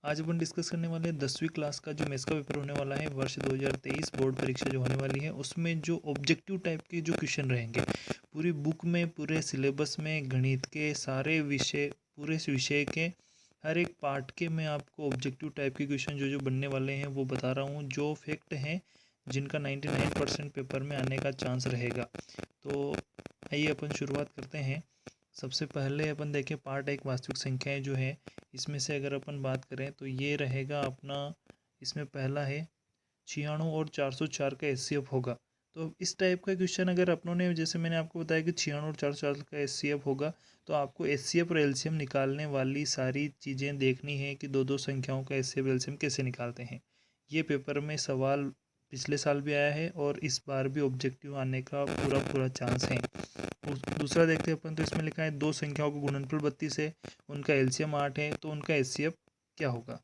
आज अपन डिस्कस करने वाले हैं 10वीं क्लास का जो मैथ्स का पेपर होने वाला है वर्ष 2023 बोर्ड परीक्षा जो होने वाली है उसमें जो ऑब्जेक्टिव टाइप के जो क्वेश्चन रहेंगे पूरी बुक में पूरे सिलेबस में गणित के सारे विषय पूरे विषय के हर एक पार्ट के मैं आपको ऑब्जेक्टिव टाइप के क्वेश्चन जो जो बनने वाले हैं वो बता रहा हूँ जो फैक्ट हैं जिनका 99% पेपर में आने का चांस रहेगा। तो आइए अपन शुरुआत करते हैं। सबसे पहले अपन देखें पार्ट एक वास्तविक संख्याएं जो है इसमें से अगर अपन बात करें तो ये रहेगा अपना। इसमें पहला है 96 और 404 का एचसीएफ होगा। तो इस टाइप का क्वेश्चन अगर अपनों ने जैसे मैंने आपको बताया कि 96 और 404 का एचसीएफ होगा तो आपको एचसीएफ और एलसीएम निकालने वाली सारी चीज़ें देखनी है कि दो दो संख्याओं का एचसीएफ एलसीएम कैसे निकालते हैं। ये पेपर में सवाल पिछले साल भी आया है और इस बार भी ऑब्जेक्टिव आने का पूरा पूरा चांस है। दूसरा देखते हैं अपन, तो इसमें लिखा है दो संख्याओं का गुणनफल 32 है, उनका एलसीएम 8 है, तो उनका एचसीएफ क्या होगा।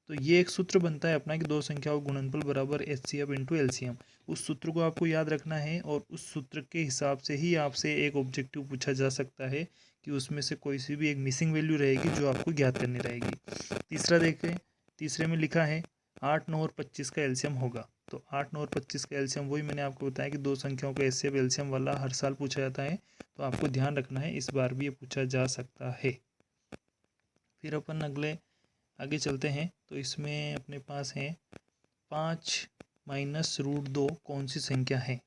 तो ये एक सूत्र बनता है अपना कि दो संख्याओं का गुणनफल बराबर एचसीएफ इंटू एलसीएम। उस सूत्र को आपको याद रखना है और उस सूत्र के हिसाब से ही आपसे एक ऑब्जेक्टिव पूछा जा सकता है कि उसमें से कोई सी भी एक मिसिंग वैल्यू रहेगी जो आपको ज्ञात करनी रहेगी। तीसरा देखें, तीसरे में लिखा है 8, 9 और 25 का एलसीएम होगा। तो 8, 9 और 25 का एलसीएम वही मैंने आपको बताया कि दो संख्याओं का एचसीएफ एलसीएम वाला हर साल पूछा जाता है, तो आपको ध्यान रखना है इस बार भी ये पूछा जा सकता है। फिर अपन आगे चलते हैं। तो इसमें अपने पास है 5 माइनस रूट 2 कौन सी संख्या है।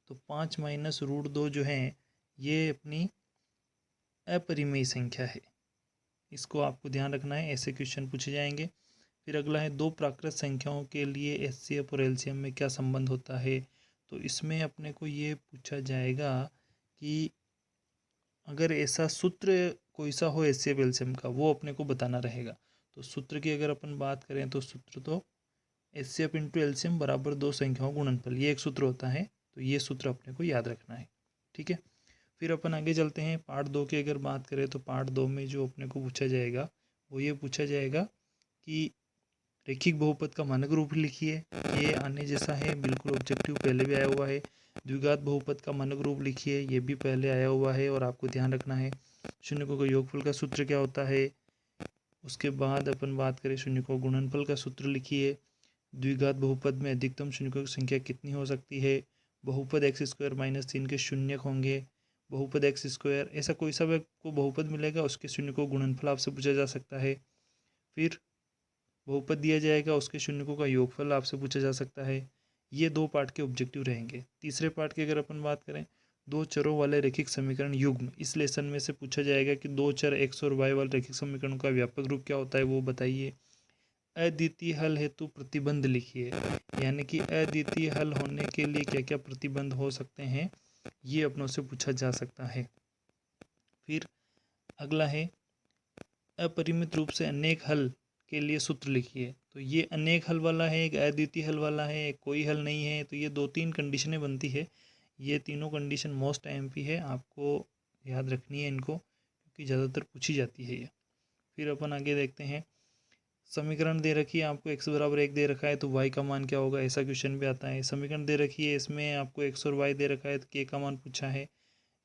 तो 5 माइनस रूट 2 जो है ये अपनी अपरिमेय संख्या है, इसको आपको ध्यान रखना है, ऐसे क्वेश्चन पूछे जाएंगे। फिर अगला है दो प्राकृत संख्याओं के लिए एचसीएफ और एलसीएम में क्या संबंध होता है। तो इसमें अपने को ये पूछा जाएगा कि अगर ऐसा सूत्र कोई सा हो एचसीएफ एलसीएम का वो अपने को बताना रहेगा। तो सूत्र की अगर अपन बात करें तो सूत्र तो एचसीएफ इंटू एलसीएम बराबर दो संख्याओं गुणनफल, ये एक सूत्र होता है। तो ये सूत्र अपने को याद रखना है, ठीक है। फिर अपन आगे चलते हैं पार्ट 2 की अगर बात करें तो पार्ट 2 में जो अपने को पूछा जाएगा वो ये पूछा जाएगा कि रेखिक बहुपद का मानक रूप लिखिए। ये आने जैसा है, बिल्कुल ऑब्जेक्टिव पहले भी आया हुआ है। द्विघात बहुपद का मानक रूप लिखिए, ये भी पहले आया हुआ है और आपको ध्यान रखना है। शून्यकों का योगफल का सूत्र क्या होता है। उसके बाद अपन बात करें शून्यकों गुणनफल का सूत्र लिखिए। द्विघात बहुपद में अधिकतम शून्यकों की संख्या कितनी हो सकती है। बहुपद एक्स स्क्वायर माइनस 3 के शून्यक होंगे। बहुपद एक्स स्क्वायर ऐसा कोई सा को बहुपद मिलेगा उसके शून्यकों गुणनफल आपसे पूछा जा सकता है। फिर बहुपद दिया जाएगा उसके शून्यकों का योगफल आपसे पूछा जा सकता है। ये दो पार्ट के ऑब्जेक्टिव रहेंगे। तीसरे पार्ट की अगर अपन बात करें दो चरों वाले रैखिक समीकरण युग्म, इस लेसन में से पूछा जाएगा कि दो चर एक्स और वाई वाले रैखिक समीकरणों का व्यापक रूप क्या होता है वो बताइए। अद्वितीय हल हेतु प्रतिबंध लिखिए, यानी कि अद्वितीय हल होने के लिए क्या क्या प्रतिबंध हो सकते हैं ये अपनों से पूछा जा सकता है। फिर अगला है अपरिमित रूप से अनेक हल के लिए सूत्र लिखिए। तो ये अनेक हल वाला है, एक अद्वितीय हल वाला है, एक कोई हल नहीं है। तो ये दो तीन कंडीशनें बनती है, ये तीनों कंडीशन मोस्ट एमपी है, आपको याद रखनी है इनको क्योंकि ज़्यादातर पूछी जाती है ये। फिर अपन आगे देखते हैं, समीकरण दे रखी है आपको x बराबर 1 दे रखा है तो y का मान क्या होगा, ऐसा क्वेश्चन भी आता है। समीकरण दे रखी है इसमें आपको x और y दे रखा है तो k का मान पूछा है,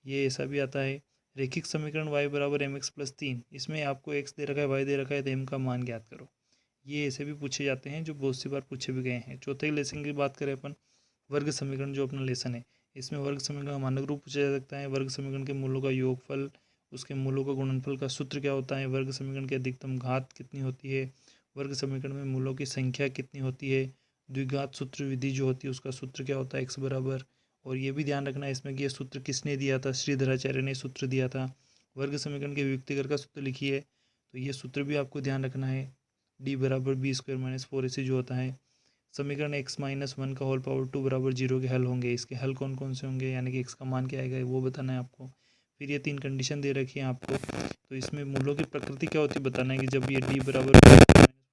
ये ऐसा भी आता है। रैखिक समीकरण y बराबर mx प्लस 3, इसमें आपको x दे रखा है y दे रखा है तो m का मान ज्ञात करो, ये ऐसे भी पूछे जाते हैं जो बहुत सी बार पूछे भी गए हैं। चौथे लेसन की बात करें अपन, वर्ग समीकरण जो अपना लेसन है इसमें वर्ग समीकरण का मानक रूप पूछा जा सकता है। वर्ग समीकरण के मूलों का योगफल, उसके मूलों का गुणनफल का सूत्र क्या होता है, वर्ग समीकरण की अधिकतम घात कितनी होती है, वर्ग समीकरण में मूलों की संख्या कितनी होती है, द्विघात सूत्र विधि जो होती है उसका सूत्र क्या होता है x बराबर। और ये भी ध्यान रखना है इसमें कि ये सूत्र किसने दिया था, श्रीधराचार्य ने सूत्र दिया था। वर्ग समीकरण के वियुक्तिकर का सूत्र लिखिए, तो ये सूत्र भी आपको ध्यान रखना है, d बराबर बी स्क्वायर माइनस 4ac जो होता है। समीकरण x माइनस 1 का होल पावर 2 बराबर 0 के हल होंगे, इसके हल कौन कौन से होंगे, यानी कि x का मान क्या आएगा वो बताना है आपको। फिर ये तीन कंडीशन दे रखी है आपको, तो इसमें मूलों की प्रकृति क्या होती है बताना है कि जब ये d बराबर माइनस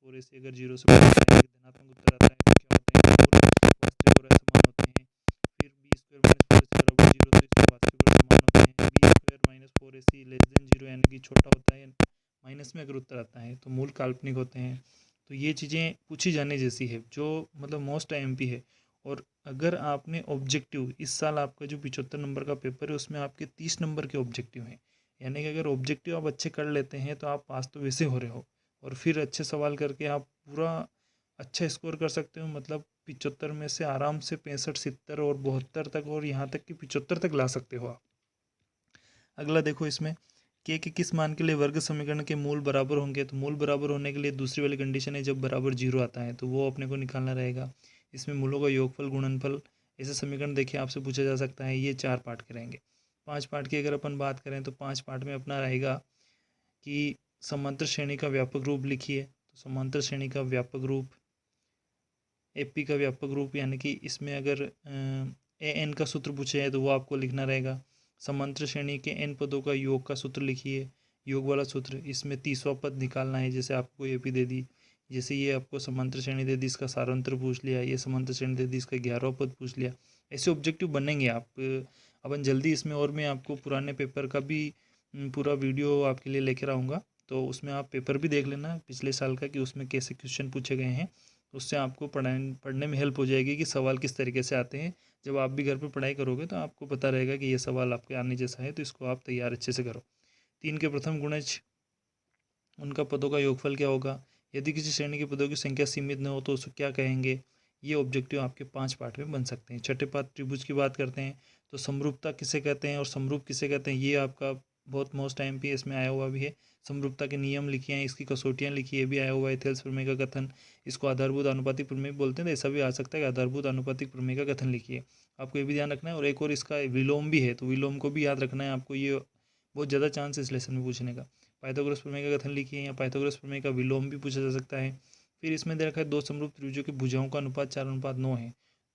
4ac अगर 0 से बड़ा है धनात्मक उत्तर आता है तो क्या होते हैं मूल वास्तविक और असमान होते हैं। फिर b स्क्वायर माइनस 4ac बराबर 0 तो इसके वास्तविक और असमान होते हैं। b square minus 4ac less than 0 यानी कि छोटा होता है, माइनस में अगर उत्तर आता है तो मूल काल्पनिक होते हैं। तो ये चीज़ें पूछी जाने जैसी है जो मतलब मोस्ट एमपी है। और अगर आपने ऑब्जेक्टिव इस साल आपका जो 75 नंबर का पेपर है उसमें आपके 30 नंबर के ऑब्जेक्टिव हैं, यानी कि अगर ऑब्जेक्टिव आप अच्छे कर लेते हैं तो आप पास तो वैसे हो रहे हो और फिर अच्छे सवाल करके आप पूरा अच्छा स्कोर कर सकते हो। मतलब 75 में से आराम से 65, 70 और 72 तक, और यहाँ तक कि 75 तक ला सकते हो आप। अगला देखो, इसमें के किस मान के लिए वर्ग समीकरण के मूल बराबर होंगे। तो मूल बराबर होने के लिए दूसरी वाली कंडीशन है जब बराबर 0 आता है, तो वो अपने को निकालना रहेगा। इसमें मूलों का योगफल, गुणनफल, ऐसे समीकरण देखिए आपसे पूछा जा सकता है। ये 4 पार्ट के रहेंगे। 5 पार्ट की अगर अपन बात करें तो 5 पार्ट में अपना रहेगा कि समांतर श्रेणी का व्यापक रूप लिखिए। तो समांतर श्रेणी का व्यापक रूप, एपी का व्यापक रूप, यानी कि इसमें अगर ए एन का सूत्र पूछे जाए तो वो आपको लिखना रहेगा। समांतर श्रेणी के एन पदों का योग का सूत्र लिखिए, योग वाला सूत्र। इसमें 30वां पद निकालना है, जैसे आपको एपी दे दी, जैसे ये आपको समांतर श्रेणी दे दी, इसका सारांतर पूछ लिया, ये समांतर श्रेणी दे दी, इसका 11वां पद पूछ लिया। ऐसे ऑब्जेक्टिव बनेंगे आप। अपन जल्दी इसमें और मैं आपको पुराने पेपर का भी पूरा वीडियो आपके लिए लेकर आऊँगा, तो उसमें आप पेपर भी देख लेना पिछले साल का कि उसमें कैसे क्वेश्चन पूछे गए हैं। उससे आपको पढ़ने में हेल्प हो जाएगी कि सवाल किस तरीके से आते हैं। जब आप भी घर पर पढ़ाई करोगे तो आपको पता रहेगा कि ये सवाल आपके आने जैसा है, तो इसको आप तैयार अच्छे से करो। 3 के प्रथम गुणज, उनका पदों का योगफल क्या होगा। यदि किसी श्रेणी के पदों की संख्या सीमित न हो तो उसको क्या कहेंगे। ये ऑब्जेक्टिव आपके 5 पार्ट में बन सकते हैं। छठे पाठ त्रिभुज की बात करते हैं तो समरूपता किसे कहते हैं और समरूप किसे कहते हैं, ये आपका बहुत मोस्ट टाइम पे इसमें आया हुआ भी है। समरूपता के नियम लिखिए हैं, इसकी कसौटियाँ लिखी, ये भी आया हुआ है। थेल्स प्रमेय का कथन, इसको आधारभूत आनुपातिक प्रमेय बोलते हैं, तो ऐसा भी आ सकता है कि आधारभूत आनुपातिक प्रमेय का कथन लिखिए। आपको ये भी ध्यान रखना है। और एक और इसका विलोम भी है, तो विलोम को भी याद रखना है आपको। ये बहुत ज़्यादा चांस है इस लेसन में पूछने का। पाइथागोरस प्रमेय का कथन लिखिए, या पाइथागोरस प्रमेय का विलोम भी पूछा जा सकता है। फिर इसमें दे रखा है 2 समरूप त्रिभुजों की भुजाओं का अनुपात 4:9 है।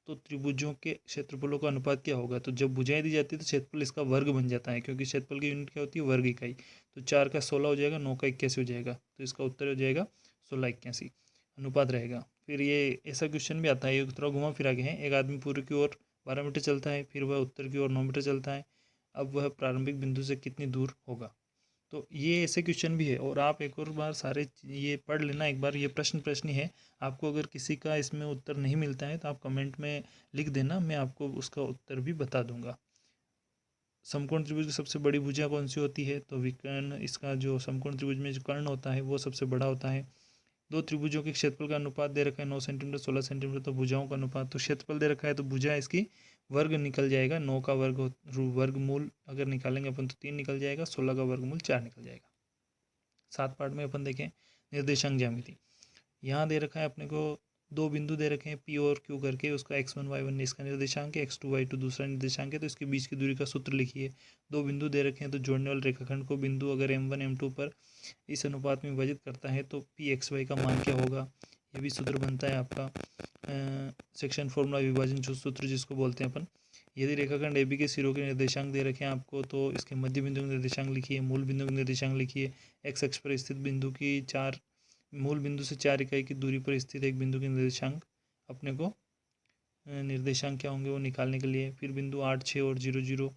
तो त्रिभुजों के क्षेत्रफलों का अनुपात क्या होगा। तो जब भुजाएं दी जाती है तो क्षेत्रफल इसका वर्ग बन जाता है, क्योंकि क्षेत्रफल की यूनिट क्या होती है, वर्ग इकाई। तो 4 का 16 हो जाएगा, 9 का 81 हो जाएगा, तो इसका उत्तर हो जाएगा 16:81 अनुपात रहेगा। फिर ये ऐसा क्वेश्चन भी आता है, एक थोड़ा घुमा फिरा के है। एक आदमी पूर्व की ओर 12 मीटर चलता है, फिर वह उत्तर की ओर 9 मीटर चलता है। अब वह प्रारंभिक बिंदु से कितनी दूर होगा। तो ये ऐसे क्वेश्चन भी है। और आप एक और बार सारे ये पढ़ लेना एक बार। ये प्रश्न ही है। आपको अगर किसी का इसमें उत्तर नहीं मिलता है तो आप कमेंट में लिख देना, मैं आपको उसका उत्तर भी बता दूंगा। समकोण त्रिभुज की सबसे बड़ी भुजा कौन सी होती है। तो विकर्ण, इसका जो समकोण त्रिभुज में जो कर्ण होता है वो सबसे बड़ा होता है। 2 त्रिभुजों के क्षेत्रफल का अनुपात दे रखा है 9 सेंटीमीटर 16 सेंटीमीटर। तो भुजाओं का अनुपात, तो क्षेत्रफल दे रखा है तो भुजा इसकी वर्ग निकल जाएगा। 9 का वर्गमूल अगर निकालेंगे अपन तो 3 निकल जाएगा, 16 का वर्गमूल 4 निकल जाएगा। 7 पार्ट में अपन देखें निर्देशांक ज्यामिति। यहाँ दे रखा है अपने को 2 बिंदु दे रखे हैं P और Q करके, उसका x1 y1 इसका निर्देशांक है, x2 y2 दूसरा निर्देशांक है। तो इसके बीच की दूरी का सूत्र लिखिए। 2 बिंदु दे रखे हैं तो जोड़ने वाले रेखाखंड को बिंदु अगर m1 m2 पर इस अनुपात में विभाजित करता है तो पी एक्स वाई का मान क्या होगा। ये भी सूत्र बनता है आपका सेक्शन फॉर्मूला विभाजन जो सूत्र जिसको बोलते हैं अपन। यदि रेखाखंड ए बी के सिरों के निर्देशांक दे रखे हैं आपको तो इसके मध्य बिंदु के निर्देशांक लिखिए, मूल बिंदु के निर्देशांक लिखिए। एक्स अक्ष पर स्थित बिंदु की 4 मूल बिंदु से 4 इकाई की दूरी पर स्थित एक बिंदु के निर्देशांक अपने को निर्देशांक क्या होंगे वो निकालने के लिए। फिर बिंदु 8, 6 और 0, 0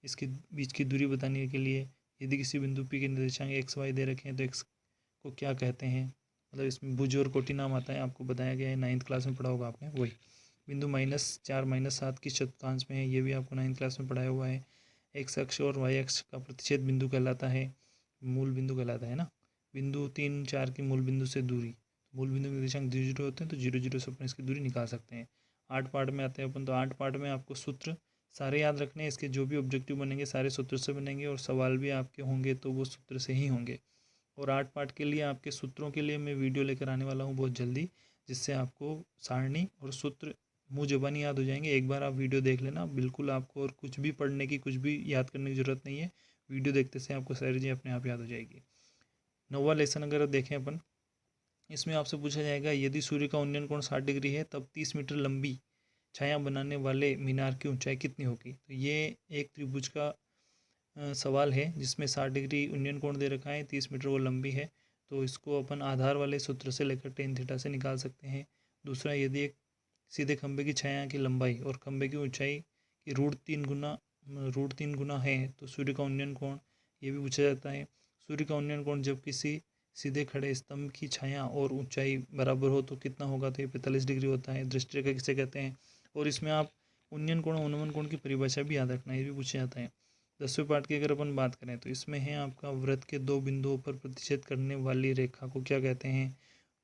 इसके बीच की दूरी बताने के लिए यदि किसी बिंदु पी के निर्देशांक एक्स वाई दे रखे हैं तो एक्स को क्या कहते हैं। मतलब इसमें भुज और कोटि नाम आता है, आपको बताया गया है, 9th क्लास में पढ़ा होगा आपने। वही बिंदु -4 -7 किस चतुर्थांश में है, ये भी आपको 9th क्लास में पढ़ाया हुआ है। एक्स अक्ष और वाई अक्ष का प्रतिच्छेद बिंदु कहलाता है, मूल बिंदु कहलाता है ना। बिंदु 3, 4 की मूल बिंदु से दूरी, मूल बिंदु के निर्देशांक 0, 0 होते हैं तो 0, 0 से अपन इसकी दूरी निकाल सकते हैं। 8 पार्ट में आते हैं अपन, तो 8 पार्ट में आपको सूत्र सारे याद रखने हैं। इसके जो भी ऑब्जेक्टिव बनेंगे सारे सूत्र से बनेंगे, और सवाल भी आपके होंगे तो वो सूत्र से ही होंगे। और 8 पार्ट के लिए आपके सूत्रों के लिए मैं वीडियो लेकर आने वाला हूँ बहुत जल्दी, जिससे आपको सारणी और सूत्र मुँह ज़बानी याद हो जाएंगे। एक बार आप वीडियो देख लेना, बिल्कुल आपको और कुछ भी पढ़ने की, कुछ भी याद करने की ज़रूरत नहीं है। वीडियो देखते से आपको सारी चीज़ें अपने आप याद हो जाएगी। 9वां लेसन अगर देखें अपन, इसमें आपसे पूछा जाएगा यदि सूर्य का उन्नयन कोण 60 डिग्री है तब 30 मीटर लंबी छाया बनाने वाले मीनार की ऊंचाई कितनी होगी। तो ये एक त्रिभुज का सवाल है जिसमें 60 डिग्री उन्नयन कोण दे रखा है, 30 मीटर वो लंबी है। तो इसको अपन आधार वाले सूत्र से लेकर टेन थीटा से निकाल सकते हैं। दूसरा, यदि एक सीधे खंभे की छाया की लंबाई और खंभे की ऊंचाई की √3 गुना है तो सूर्य का उन्नयन कोण, ये भी पूछा जाता है। सूर्य का उन्नयन कोण जब किसी सीधे खड़े स्तंभ की छाया और ऊंचाई बराबर हो तो कितना होगा। तो ये 45 डिग्री होता है। दृष्टि रेखा किसे कहते हैं। और इसमें आप उन्नयन कोण, उन्वमन कोण की परिभाषा भी याद रखना, ये भी पूछा जाता है। 10वें पार्ट की अगर अपन बात करें तो इसमें है आपका वृत्त के 2 बिंदुओं पर प्रतिच्छेद करने वाली रेखा को क्या कहते हैं।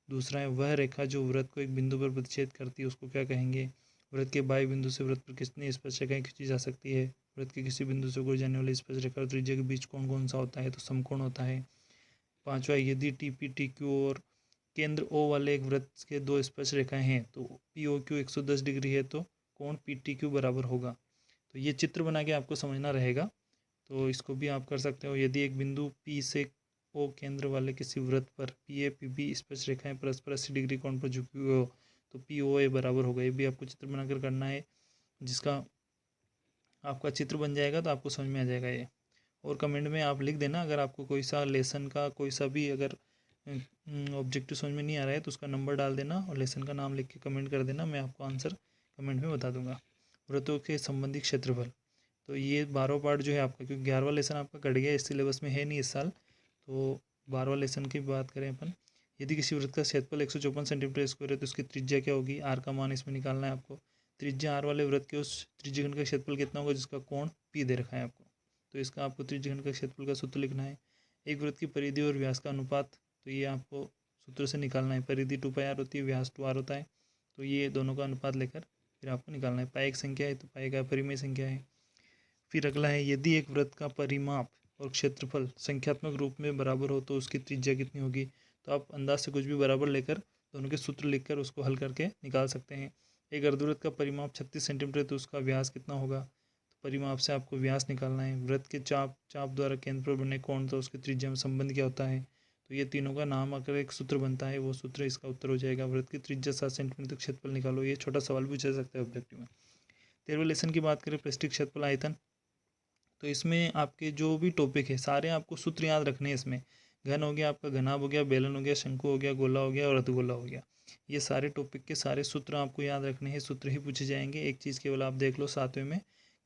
दूसरा है वह रेखा जो वृत्त को एक बिंदु पर प्रतिच्छेद करती है उसको क्या कहेंगे। वृत्त के बाह्य बिंदु से वृत्त पर कितनी स्पर्शरेखाएं खींची जा सकती है। वृत्त के किसी बिंदु से गुजर जाने वाली स्पर्शरेखा और त्रिज्या के बीच कौन कौन सा होता है, तो समकोण होता है। पांचवा, यदि टीपी टीक्यू और केंद्र ओ वाले एक वृत्त के 2 स्पर्शरेखाएं हैं तो पी ओ क्यू 110 डिग्री है तो कोण पी टी क्यू बराबर होगा। तो ये चित्र बना के आपको समझना रहेगा, तो इसको भी आप कर सकते हो। यदि एक बिंदु P से O केंद्र वाले किसी वृत्त पर पी ए पी बी स्पर्शरेखाएं परस्पर 80 डिग्री कोण पर झुकी हुई हो तो पी ओ ए बराबर होगा। ये भी आपको चित्र बनाकर करना है, जिसका आपका चित्र बन जाएगा तो आपको समझ में आ जाएगा ये। और कमेंट में आप लिख देना अगर आपको कोई सा लेसन का कोई सा भी अगर ऑब्जेक्टिव समझ में नहीं आ रहा है तो उसका नंबर डाल देना और लेसन का नाम लिख के कमेंट कर देना, मैं आपको आंसर कमेंट में बता दूंगा। वृत्तों के संबंधित क्षेत्रफल, तो ये 12वां पार्ट जो है आपका, क्योंकि 11वां लेसन आपका कट गया, इस सिलेबस में है नहीं इस साल, तो 12वां लेसन की बात करें अपन। यदि किसी वृत्त का क्षेत्रफल 154 सेंटीमीटर स्क्वायर है तो उसकी त्रिज्या क्या होगी। आर का मान इसमें निकालना है आपको। त्रिज्या आर वाले वृत्त के उस त्रिज्यखंड का क्षेत्रफल कितना होगा जिसका कोण पी दे रखा है आपको, तो इसका आपको त्रिज्यखंड का क्षेत्रफल का सूत्र लिखना है। एक वृत्त की परिधि और व्यास का अनुपात, तो ये आपको सूत्र से निकालना है। परिधि 2πr होती है, व्यास 2r होता है, तो ये दोनों का अनुपात लेकर फिर आपको निकालना है। पाई एक संख्या है तो पाई का परिमेय संख्या है। फिर अगला है, यदि एक वृत्त का परिमाप और क्षेत्रफल संख्यात्मक रूप में बराबर हो तो उसकी त्रिज्या कितनी होगी। तो आप अंदाज से कुछ भी बराबर लेकर दोनों के सूत्र लिखकर उसको हल करके निकाल सकते हैं। एक अर्धवृत्त का परिमाप 36 सेंटीमीटर तो उसका व्यास कितना होगा। तो परिमाप से आपको व्यास निकालना है। वृत्त के चाप द्वारा केंद्र पर बने कोण तो उसकी त्रिज्या में संबंध क्या होता है। तो ये तीनों का नाम अगर एक सूत्र बनता है वो सूत्र इसका उत्तर हो जाएगा। वृत्त की त्रिज्या 7 सेंटीमीटर तक क्षेत्रफल निकालो, ये छोटा सवाल पूछा जा सकता है ऑब्जेक्टिव में। 13वें लेसन की बात करें, पृष्ठीय क्षेत्रफल आयतन, तो इसमें आपके जो भी टॉपिक है सारे आपको सूत्र याद रखने हैं। इसमें घन हो गया, आपका घनाभ हो गया, बेलन हो गया, शंकु हो गया, गोला हो गया और अर्धगोला हो गया। ये सारे टॉपिक के सारे सूत्र आपको याद रखने हैं, सूत्र ही पूछे जाएंगे। एक चीज़ केवल आप देख लो 7वें में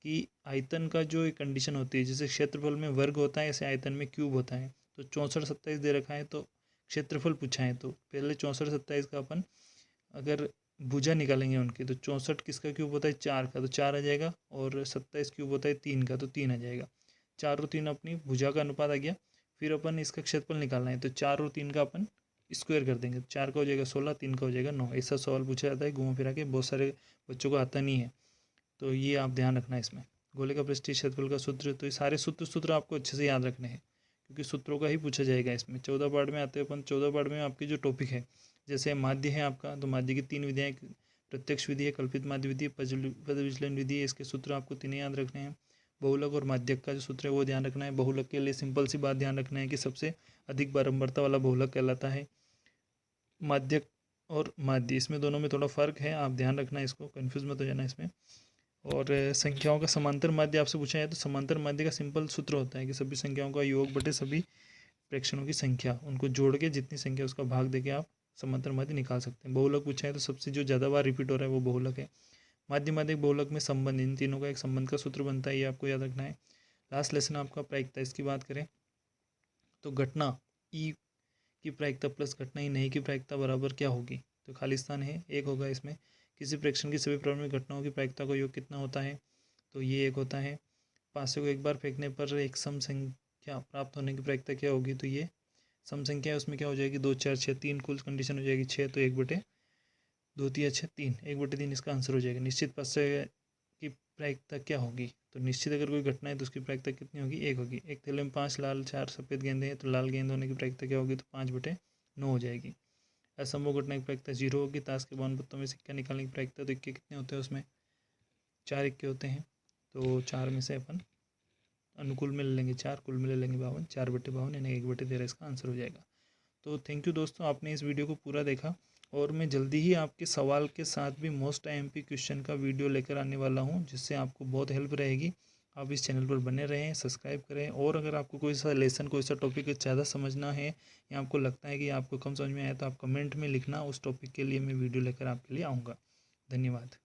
कि आयतन का जो एक कंडीशन होती है, जैसे क्षेत्रफल में वर्ग होता है ऐसे आयतन में क्यूब होता है। तो 64 27 दे रखा है तो क्षेत्रफल पूछा है, तो पहले 64 27 का अपन अगर भुजा निकालेंगे उनकी, तो 64 किसका क्यूब होता है 4 का, तो 4 आ जाएगा, और 27 क्यूब होता है 3 का, तो 3 आ जाएगा। 4 और 3 अपनी भुजा का अनुपात आ गया। फिर अपन इसका क्षेत्रफल निकालना है तो 4 और 3 का अपन स्क्वायर कर देंगे। 4 का हो जाएगा 16, 3 का हो जाएगा 9। ऐसा सवाल पूछा जाता है घूमा फिरा के, बहुत सारे बच्चों को आता नहीं है, तो ये आप ध्यान रखना है इसमें। गोले का पृष्ठीय क्षेत्रफल का सूत्र, तो ये सारे सूत्र आपको अच्छे से याद रखने हैं क्योंकि सूत्रों का ही पूछा जाएगा इसमें। 14 पार्ट में आते हैं अपन। 14 पार्ट में आपकी जो टॉपिक है, जैसे माध्य है आपका, तो माध्य की 3 विधियाँ, प्रत्यक्ष विधि है, कल्पित माध्य विधि है, पद विचलन विधि है। इसके सूत्र आपको 3 याद रखने हैं। बहुलक और माध्यक का जो सूत्र है वो ध्यान रखना है। बहुलक के लिए सिंपल सी बात ध्यान रखना है कि सबसे अधिक बारंबारता वाला बहुलक कहलाता है। माध्यक और माध्य, इसमें दोनों में थोड़ा फर्क है, आप ध्यान रखना है, इसको कन्फ्यूज मत हो जाना इसमें। और संख्याओं का समांतर माध्य आपसे पूछा है तो समांतर माध्य का सिंपल सूत्र होता है कि सभी संख्याओं का योग बटे सभी प्रेक्षणों की संख्या, उनको जोड़ के जितनी संख्या उसका भाग देके आप समांतर माध्य निकाल सकते हैं। बहुलक पूछा है तो सबसे जो ज़्यादा बार रिपीट हो रहा है वो बहुलक है। माध्य माध्यक बहुलक में संबंध, इन तीनों का एक संबंध का सूत्र बनता है, ये आपको याद रखना है। लास्ट लेसन आपका प्रायिकता, इसकी बात करें तो घटना ई की प्रायिकता प्लस घटना ई नहीं की प्रायिकता बराबर क्या होगी। तो खाली स्थान है 1 होगा इसमें। किसी प्रेक्षण की सभी प्रारंभिक घटनाओं की प्रायिकता का योग कितना होता है, तो ये 1 होता है। पासे को एक बार फेंकने पर एक सम संख्या प्राप्त होने की प्रायिकता क्या होगी, तो ये सम संख्या है, उसमें क्या हो जाएगी 2 4 6 3, कुल कंडीशन हो जाएगी 6, तो 1/2 3 6 3, 1/3 इसका आंसर हो जाएगा। निश्चित पासे की प्रायिकता क्या होगी, तो निश्चित अगर कोई घटना है तो उसकी प्रायिकता कितनी होगी 1 होगी। एक थैले में 5 लाल 4 सफ़ेद गेंदे हैं तो लाल गेंद होने की प्रायिकता क्या होगी, तो 5/9 हो जाएगी। असंभव घटना की प्रायिकता 0 होगी। ताश के 52 पत्तों में सिक्का निकालने की प्रायिकता, तो इक्के कितने होते हैं उसमें 4 इक्के होते हैं, तो 4 में से अपन अनुकूल में ले लेंगे 4, कुल में ले लेंगे 52, 4/52 यानी 1/13 इसका आंसर हो जाएगा। तो थैंक यू दोस्तों, आपने इस वीडियो को पूरा देखा और मैं जल्दी ही आपके सवाल के साथ भी मोस्ट IMP क्वेश्चन का वीडियो लेकर आने वाला हूं, जिससे आपको बहुत हेल्प रहेगी। आप इस चैनल पर बने रहें, सब्सक्राइब करें, और अगर आपको कोई सा लेसन कोई सा टॉपिक ज़्यादा समझना है या आपको लगता है कि आपको कम समझ में आया तो आप कमेंट में लिखना, उस टॉपिक के लिए मैं वीडियो लेकर आपके लिए आऊँगा। धन्यवाद।